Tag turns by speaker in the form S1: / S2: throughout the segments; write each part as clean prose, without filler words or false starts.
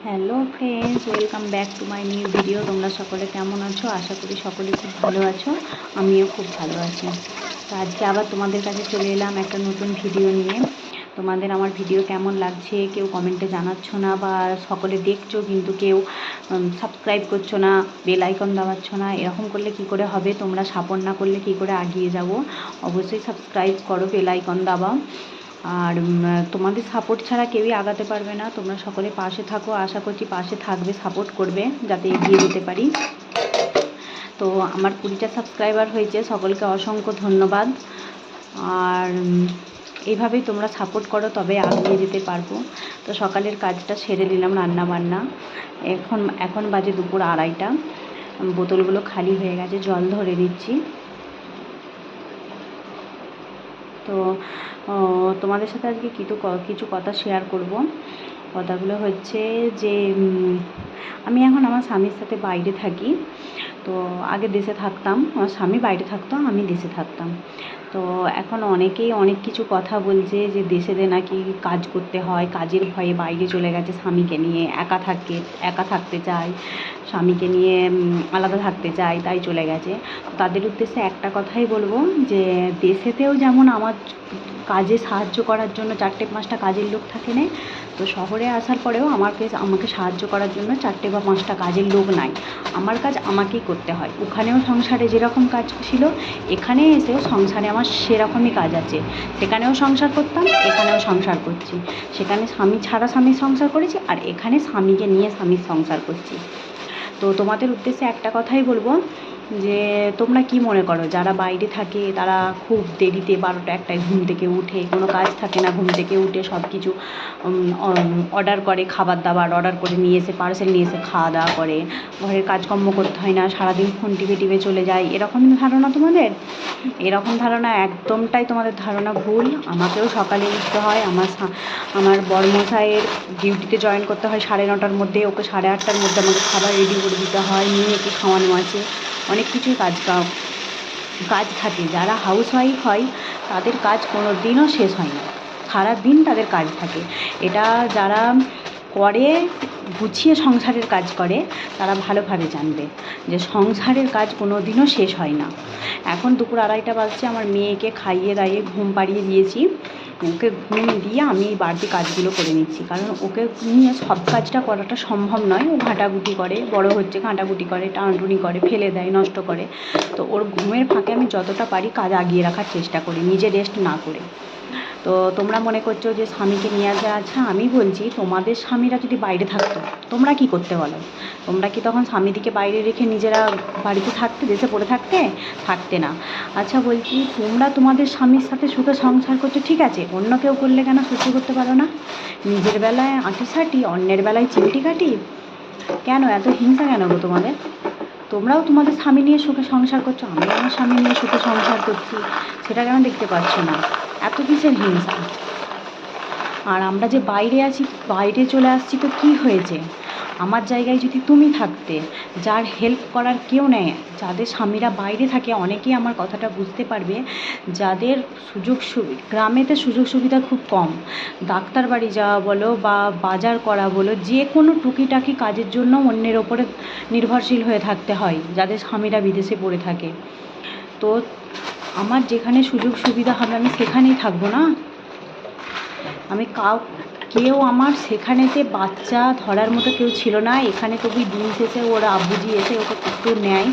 S1: Hello friends, welcome back to my new video. তোমরা সকলে কেমন আছো? আশা করি সকলে খুব ভালো আছো। আমিও খুব ভালো আছি। তো আজকে আবার তোমাদের কাছে চলে এলাম একটা নতুন ভিডিও নিয়ে। তোমাদের আমার ভিডিও কেমন লাগছে কেউ কমেন্টে জানাচ্ছ না, বা সকলে দেখছো কিন্তু কেউ সাবস্ক্রাইব করছো না, বেল আইকন দাবাচ্ছ না। এরকম করলে কি করে হবে? তোমরা সাপোর্ট না করলে কি করে এগিয়ে যাব? অবশ্যই সাবস্ক্রাইব করো, বেল আইকন দাবাও। আর তোমাদের সাপোর্ট ছাড়া কেউই আগাতে পারবে না। তোমরা সকলে পাশে থাকো, আশা করছি পাশে থাকবে, সাপোর্ট করবে যাতে এগিয়ে যেতে পারি। তো আমার 20টা সাবস্ক্রাইবার হয়েছে, সকলকে অসংখ্য ধন্যবাদ। আর এইভাবেই তোমরা সাপোর্ট করো, তবে এগিয়ে যেতে পারবো। তো সকালের কাজটা সেরে নিলাম, রান্না বান্না। এখন বাজে দুপুর 2:30। বোতলগুলো খালি হয়ে গেছে, জল ধরে নিচ্ছি। তো তোমাদের সাথে আজকে কিছু কথা শেয়ার করব। কথাগুলো হচ্ছে যে আমি এখন আমার স্বামীর সাথে বাইরে থাকি। তো আগে দেশে থাকতাম, আমার স্বামী বাইরে থাকতো, আমি দেশে থাকতাম। তো এখন অনেকেই অনেক কিছু কথা বলছে যে দেশেতে নাকি কাজ করতে হয়, কাজের ভয়ে বাইরে চলে গেছে স্বামীকে নিয়ে। একা থাকতে চায়, স্বামীকে নিয়ে আলাদা থাকতে চায়, তাই চলে গেছে। তাদের উদ্দেশ্যে একটা কথাই বলবো যে দেশেতেও যেমন আমার কাজে সাহায্য করার জন্য 4-5টা কাজের লোক থাকে না, তো শহরে আসার পরেও আমাকে সাহায্য করার জন্য 4 বা 5টা কাজের লোক নাই। আমার কাজ আমাকেই করতে হয়। ওখানেও সংসারে যেরকম কাজ ছিল, এখানে এসেও সংসারে আমার সেরকমই কাজ আছে। সেখানেও সংসার করতাম, এখানেও সংসার করছি। সেখানে স্বামী ছাড়া স্বামীর সংসার করেছি, আর এখানে স্বামীকে নিয়ে স্বামীর সংসার করছি। তো তোমাদের উদ্দেশ্যে একটা কথাই বলবো যে তোমরা কি মনে করো যারা বাইরে থাকে তারা খুব দেরিতে 12টা-1টায় ঘুম থেকে উঠে, কোনো কাজ থাকে না, ঘুম থেকে উঠে সব কিছু অর্ডার করে, খাবার দাবার অর্ডার করে নিয়ে এসে, পার্সেল নিয়ে এসে খাওয়া দাওয়া করে, ঘরের কাজকর্ম করতে হয় না, সারাদিন ফোন টিপে চলে যায়, এরকম ধারণা তোমাদের? এরকম ধারণা একদমটাই তোমাদের ধারণা ভুল। আমাকেও সকালে উঠতে হয়, আমার বড়মশাইয়ের ডিউটিতে জয়েন করতে হয় 9:30টার মধ্যে, ওকে 8:30টার মধ্যে আমাকে খাবার রেডি করে দিতে হয়, মেয়েকে খাওয়ানো আছে, অনেক কিছুই কাজ থাকে। যারা হাউসওয়াইফ হয় তাদের কাজ কোনো দিনও শেষ হয় না, সারাদিন তাদের কাজ থাকে। এটা যারা করে, গুছিয়ে সংসারের কাজ করে, তারা ভালোভাবে জানবে যে সংসারের কাজ কোনো দিনও শেষ হয় না। এখন দুপুর 2:30 বাজছে, আমার মেয়েকে খাইয়ে দাইয়ে ঘুম পাড়িয়ে দিয়েছি। ওকে ঘুম দিয়ে আমি এই বাড়তি কাজগুলো করে নিচ্ছি, কারণ ওকে নিয়ে সব কাজটা করাটা সম্ভব নয়। ও ঘাঁটাঘুঁটি করে, বড় হচ্ছে, ঘাঁটাঘুঁটি করে, টানাটুনি করে, ফেলে দেয়, নষ্ট করে। তো ওর ঘুমের ফাঁকে আমি যতটা পারি কাজ আগিয়ে রাখার চেষ্টা করি, নিজে রেস্ট না করে। তো তোমরা মনে করছো যে স্বামীকে নিয়ে আসবে। আচ্ছা, আমি বলছি তোমাদের স্বামীরা যদি বাইরে থাকতো, তোমরা কি করতে বলো? তোমরা কি তখন স্বামীদিকে বাইরে রেখে নিজেরা বাড়িতে থাকতে, দেশে পড়ে থাকতে না? আচ্ছা বলছি, তোমরা তোমাদের স্বামীর সাথে সুখে সংসার করছো, ঠিক আছে, অন্য কেউ করলে কেন সহ্য করতে পারো না? নিজের বেলায় আঁটিসাটি, অন্যের বেলায় চিমটি কাটি, কেন এত হিংসা কেন গো তোমাদের? তোমরাও তোমাদের স্বামী নিয়ে সুখে সংসার করছো, আমি আমার স্বামী নিয়ে সুখে সংসার করছি, সেটা কেন দেখতে পাচ্ছ না? এত কিসের হিংসা? আর আমরা যে বাইরে আছি, বাইরে চলে আসছি, তো কি হয়েছে? আমার জায়গায় যদি তুমি থাকতে, যার হেল্প করার কেউ নেই, যাদের স্বামীরা বাইরে থাকে, অনেকেই আমার কথাটা বুঝতে পারবে, যাদের গ্রামেতে সুযোগ সুবিধা খুব কম, ডাক্তার বাড়ি যাওয়া বলো বা বাজার করা বলো, যে কোনো টুকিটাকি কাজের জন্য অন্যের ওপরে নির্ভরশীল হয়ে থাকতে হয়, যাদের স্বামীরা বিদেশে পড়ে থাকে। তো আমার যেখানে সুযোগ সুবিধা হবে আমি সেখানেই থাকবো না? আমি কেউ আমার সেখানেতে বাচ্চা ধরার মতো কেউ ছিল না। এখানে তবু দিন শেষে ওর আব্বুজি এসে ওকে একটু নেয়,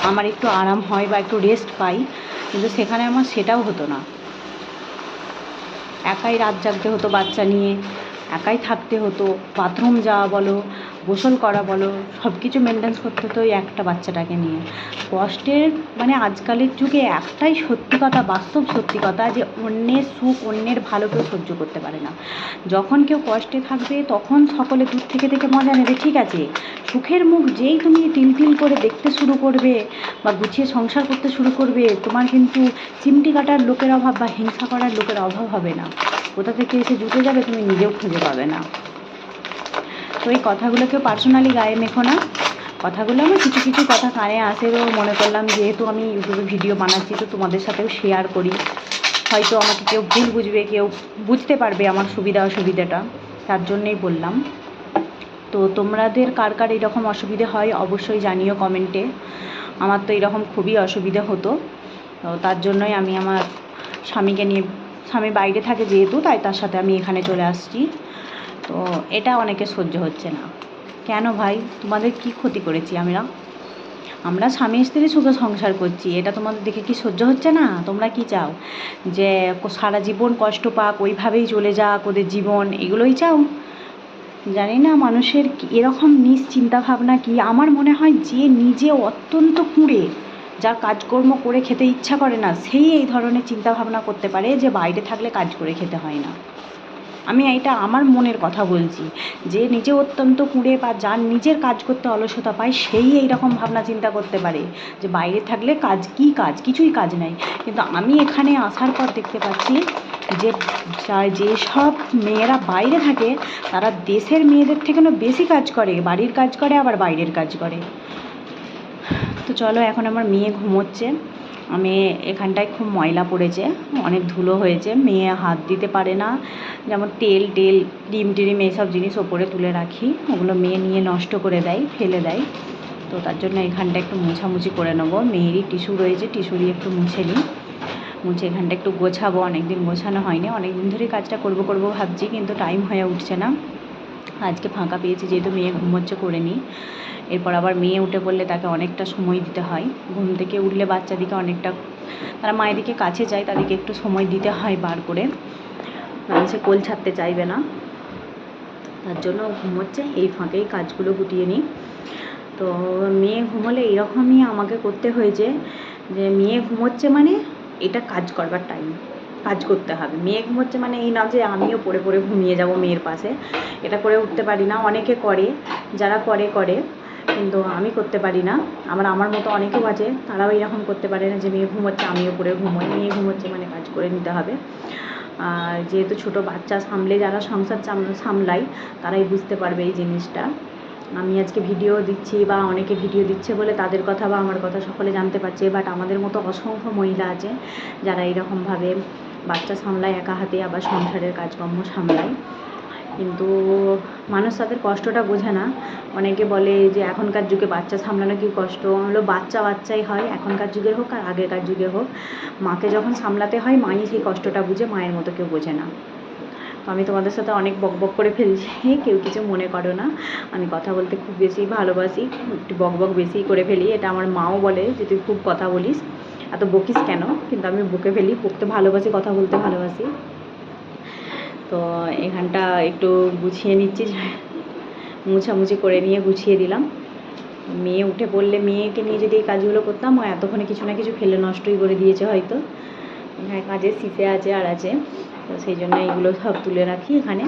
S1: আমার একটু আরাম হয় বা একটু রেস্ট পাই, কিন্তু সেখানে আমার সেটাও হতো না। একাই রাত জাগতে হতো বাচ্চা নিয়ে, একাই থাকতে হতো, বাথরুম যাওয়া বলো, গোসল করা বলো, সব কিছু মেনটেন্স করতে হতো ওই একটা বাচ্চাটাকে নিয়ে। কষ্টের মানে আজকালের যুগে একটাই সত্যি কথা, বাস্তব সত্যি কথা, যে অন্যের সুখ, অন্যের ভালো কেউ সহ্য করতে পারে না। যখন কেউ কষ্টে থাকবে তখন সকলে দূর থেকে মজা নেবে, ঠিক আছে। সুখের মুখ যেই তুমি তিল করে দেখতে শুরু করবে বা গুছিয়ে সংসার করতে শুরু করবে, তোমার কিন্তু চিমটি কাটার লোকের অভাব বা হিংসা করার লোকের অভাব হবে না। কোথা থেকে এসে জুটে যাবে তুমি নিজেও খুঁজে পাবে না। তো এই কথাগুলো কেউ পার্সোনালি গায়ে মেখো না। কথাগুলো আমার কিছু কথা কানে আসে, তো মনে করলাম যেহেতু আমি ইউটিউবে ভিডিও বানাচ্ছি, তো তোমাদের সাথেও শেয়ার করি। হয়তো আমাকে কেউ ভুল বুঝবে, কেউ বুঝতে পারবে আমার সুবিধা অসুবিধাটা, তার জন্যেই বললাম। তো তোমাদের কার কার এরকম অসুবিধে হয় অবশ্যই জানিও কমেন্টে। আমার তো এরকম খুবই অসুবিধা হতো, তো তার জন্যই আমি আমার স্বামীকে নিয়ে, স্বামী বাইরে থাকে যেহেতু, তাই তার সাথে আমি এখানে চলে আসছি। তো এটা অনেকে সহ্য হচ্ছে না। কেন ভাই, তোমাদের কি ক্ষতি করেছি আমরা স্বামী স্ত্রী সুখে সংসার করছি, এটা তোমাদের দেখে কি সহ্য হচ্ছে না? তোমরা কি চাও যে সারা জীবন কষ্ট পাক, ওইভাবেই চলে যাক ওদের জীবন, এগুলোই চাও? জানি না মানুষের এরকম নিজ চিন্তাভাবনা কি। আমার মনে হয় যে নিজে অত্যন্ত কুঁড়ে, যার কাজকর্ম করে খেতে ইচ্ছা করে না, সেই এই ধরনের চিন্তাভাবনা করতে পারে যে বাইরে থাকলে কাজ করে খেতে হয় না। আমি এটা আমার মনের কথা বলছি, যে নিজে অত্যন্ত কুঁড়ে বা যার নিজের কাজ করতে অলসতা পায়, সেই এইরকম ভাবনা চিন্তা করতে পারে যে বাইরে থাকলে কাজ, কি কাজ, কিছুই কাজ নাই। কিন্তু আমি এখানে আসার পর দেখতে পাচ্ছি যে যেসব মেয়েরা বাইরে থাকে তারা দেশের মেয়েদের থেকেও বেশি কাজ করে, বাড়ির কাজ করে আবার বাইরের কাজ করে। তো চলো, এখন আমার মেয়ে ঘুমোচ্ছে। আমি এখানটায় খুব ময়লা পড়েছে, অনেক ধুলো হয়েছে, মেয়ে হাত দিতে পারে না। যেমন তেল ডিম টিম এইসব জিনিস ওপরে তুলে রাখি, ওগুলো মেয়ে নিয়ে নষ্ট করে দেয়, ফেলে দেয়। তো তার জন্য এখানটা একটু মোছামুছি করে নেবো। মেয়েরই টিস্যু রয়েছে, টিস্যু দিয়ে একটু মুছে নিই, মুছে এখানটা একটু গোছাবো। অনেক দিন গোছানো হয়নি, অনেক দিন ধরেই কাজটা করবো ভাবছি, কিন্তু টাইম হয়ে উঠছে না। আজকে ফাঁকা পেয়েছি যেহেতু, মেয়ে ঘুমোচ্ছে, করে নিই। এরপর আবার মেয়ে উঠে পড়লে তাকে অনেকটা সময় দিতে হয়। ঘুম থেকে উঠলে বাচ্চাদিকে অনেকটা, তারা মায়েদিকে কাছে যায়, তাদেরকে একটু সময় দিতে হয় বার করে, নাহলে সে কোল ছাড়তে চাইবে না। তার জন্য ঘুমোচ্ছে, এই ফাঁকেই কাজগুলো গুটিয়ে নিই। তো মেয়ে ঘুমোলে এরকমই আমাকে করতে হয়েছে যে মেয়ে ঘুমোচ্ছে মানে এটা কাজ করবার টাইম, কাজ করতে হবে। মেয়ে ঘুমোচ্ছে মানে এই না যে আমিও পড়ে পড়ে ঘুমিয়ে যাব মেয়ের পাশে, এটা করে উঠতে পারি না। অনেকে করে, যারা করে, কিন্তু আমি করতে পারি না। আমার মতো অনেকেও আছে, তারাও এরকম করতে পারে না যে মেয়ে ঘুমোচ্ছে আমিও পড়ে ঘুমোই। মেয়ে ঘুমোচ্ছে মানে কাজ করে নিতে হবে। আর যেহেতু ছোটো বাচ্চা সামলে যারা সংসার সামলায়, তারাই বুঝতে পারবে এই জিনিসটা। আমি আজকে ভিডিও দিচ্ছি বা অনেকে ভিডিও দিচ্ছে বলে তাদের কথা বা আমার কথা সকলে জানতে পারছে, বাট আমাদের মতো অসংখ্য মহিলা আছে যারা এইরকমভাবে বাচ্চা সামলায় একা হাতে, আবার সংসারের কাজকর্ম সামলায়, কিন্তু মানুষ তাদের কষ্টটা বোঝে না। অনেকে বলে যে এখনকার যুগে বাচ্চা সামলানো কি কষ্ট, হলো বাচ্চাই হয়, এখনকার যুগের হোক আর আগেকার যুগের হোক, মাকে যখন সামলাতে হয় মাই সেই কষ্টটা বুঝে, মায়ের মতো কেউ বোঝে না। তো আমি তোমাদের সাথে অনেক বকবক করে ফেলছি, কেউ কিছু মনে করো না। আমি কথা বলতে খুব বেশি ভালোবাসি, একটু বকবক বেশি করে ফেলি। এটা আমার মাও বলে যে তুই খুব কথা বলিস, এত বকিস কেন, কিন্তু আমি বকে ফেলি, বকতে ভালোবাসি, কথা বলতে ভালোবাসি। তো এখানটা একটু গুছিয়ে নিচ্ছি, মুছামুছি করে নিয়ে গুছিয়ে দিলাম। মেয়ে উঠে পড়লে, মেয়েকে নিয়ে যদি এই কাজগুলো করতাম, ও এতক্ষণে কিছু না কিছু ফেলে নষ্টই করে দিয়েছে হয়তো। এখানে কাজের শীতে আছে আর আছে, তো সেই জন্য এইগুলো সব তুলে রাখি এখানে।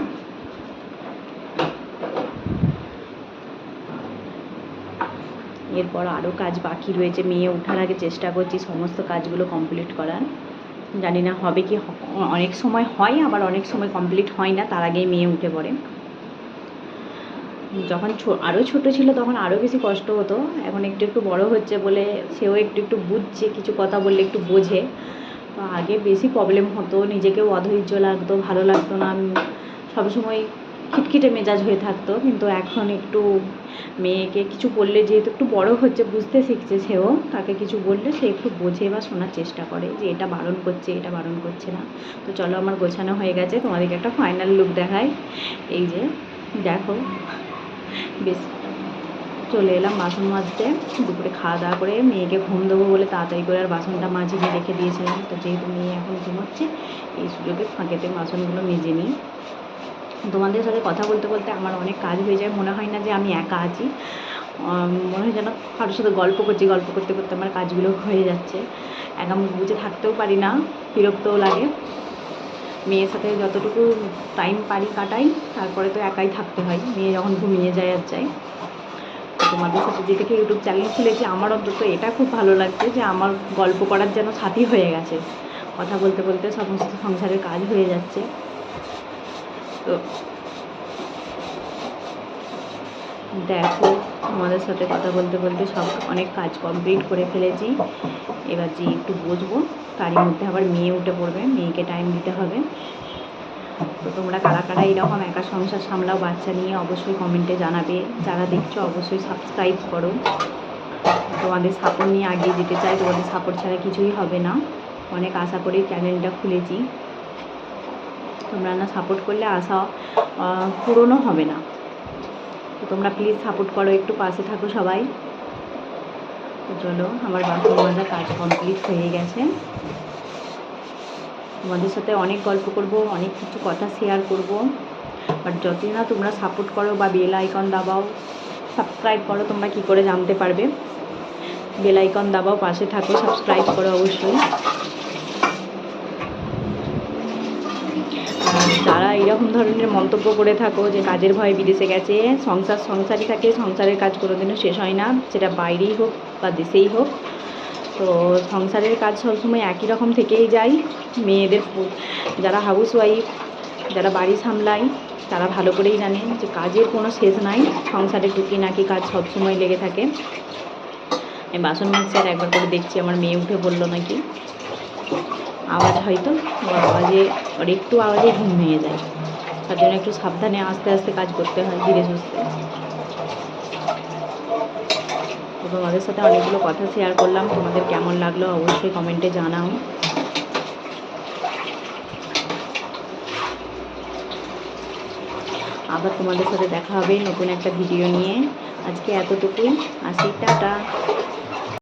S1: এরপর আরও কাজ বাকি রয়েছে, মেয়ে ওঠার আগে চেষ্টা করছি সমস্ত কাজগুলো কমপ্লিট করার। জানি না হবে কি, অনেক সময় হয় আবার অনেক সময় কমপ্লিট হয় না, তার আগেই মেয়ে উঠে পড়ে। যখন আরও ছোটো ছিল তখন আরও বেশি কষ্ট হতো, এখন একটু বড় হচ্ছে বলে সেও একটু বুঝছে, কিছু কথা বললে একটু বোঝে। তো আগে বেশি প্রবলেম হতো, নিজেকেও অধৈর্য লাগতো, ভালো লাগতো না, সবসময় খিটখিটে মেজাজ হয়ে থাকতো। কিন্তু এখন একটু মেয়েকে কিছু বললে, যেহেতু একটু বড় হচ্ছে, বুঝতে শিখছে সেও, তাকে কিছু বললে সে একটু বোঝে বা শোনার চেষ্টা করে যে এটা বারণ করছে, এটা বারণ করছে না। তো চলো, আমার গোছানো হয়ে গেছে, তোমাদেরকে একটা ফাইনাল লুক দেখাই। এই যে দেখো, বেশ চলে এলাম বাসন মাজতে। দুপুরে খাওয়া দাওয়া করে মেয়েকে ঘুম দেবো বলে তাড়াতাড়ি করে আর বাসনটা মাজিয়ে রেখে দিয়েছিলাম। তো যেহেতু মেয়ে এখন ঘুমোচ্ছে, এই সুযোগে ফাঁকেতে বাসনগুলো মেজে নিই। তোমাদের সাথে কথা বলতে বলতে আমার অনেক কাজ হয়ে যায়, মনে হয় না যে আমি একা আছি, মনে হয় যেন কারোর সাথে গল্প করতে করতে আমার কাজগুলো হয়ে যাচ্ছে। একা মুখ বুঝে থাকতেও পারি না, বিরক্তও লাগে। মেয়ের সাথে যতটুকু টাইম পারি কাটাই, তারপরে তো একাই থাকতে হয়, মেয়ে যখন ঘুমিয়ে যায় আর যায়। তোমাদের সাথে যে থেকে ইউটিউব চ্যানেল খুলেছি, আমার অন্তত এটা খুব ভালো লাগছে যে আমার গল্প করার যেন সাথী হয়ে গেছে, কথা বলতে বলতে সমস্ত সংসারের কাজ হয়ে যাচ্ছে। তো দেখো, তোমাদের সাথে কথা বলতে বলতে সব অনেক কাজ কমপ্লিট করে ফেলেছি। এবার যে একটু বসবো, তারই মধ্যে আবার মেয়ে উঠে পড়বে, মেয়েকে টাইম দিতে হবে। তো তোমরা কারা কারা এরকম একা সংসার সামলাও বাচ্চা নিয়ে অবশ্যই কমেন্টে জানাবে। যারা দেখছো অবশ্যই সাবস্ক্রাইব করো। তোমাদের সাপোর্ট নিয়ে এগিয়ে যেতে চাই, তোমাদের সাপোর্ট ছাড়া কিছুই হবে না। অনেক আশা করেই চ্যানেলটা খুলেছি, তোমরা না সাপোর্ট করলে আশা পূরণও হবে না। তো তোমরা প্লিজ সাপোর্ট করো, একটু পাশে থাকো সবাই। তো চলো, আমার বাসন মাজা কাজ কমপ্লিট হয়ে গেছে। তোমাদের সাথে অনেক গল্প করব, অনেক কিছু কথা শেয়ার করব, বাট যতই না তোমরা সাপোর্ট করো বা বেল আইকন দাবাও, সাবস্ক্রাইব করো, তোমরা কি করে জানতে পারবে? বেল আইকন দাবাও, পাশে থাকো, সাবস্ক্রাইব করো অবশ্যই। যারা এরকম ধরনের মন্তব্য করে থাকো যে কাজের ভয়ে বিদেশে গেছে, সংসারই থাকে, সংসারের কাজ কোনোদিনও শেষ হয় না, সেটা বাইরেই হোক বা দেশেই হোক। তো সংসারের কাজ সবসময় একই রকম থেকেই যায়। মেয়েদের যারা হাউস ওয়াইফ, যারা বাড়ি সামলায়, তারা ভালো করেই জানে যে কাজের কোনো শেষ নাই। সংসারে টুকিনাকি কাজ সবসময় লেগে থাকে। আমি বাসন মাজছি আর একবার করে দেখছি আমার মেয়ে উঠে বললো নাকি, আওয়াজ হয়তো আওয়াজে ওর একটু আওয়াজে ঘুম ভেঙে যায়। তার জন্য একটু সাবধানে আস্তে আস্তে কাজ করতে হয়, ধীরে সুস্থে। তো তোমাদের সাথে অনেকগুলো কথা শেয়ার করলাম, তোমাদের কেমন লাগলো অবশ্যই কমেন্টে জানাও। আবার তোমাদের সাথে দেখা হবে নতুন একটা ভিডিও নিয়ে। আজকে এতটুকুই, আসি, টাটা।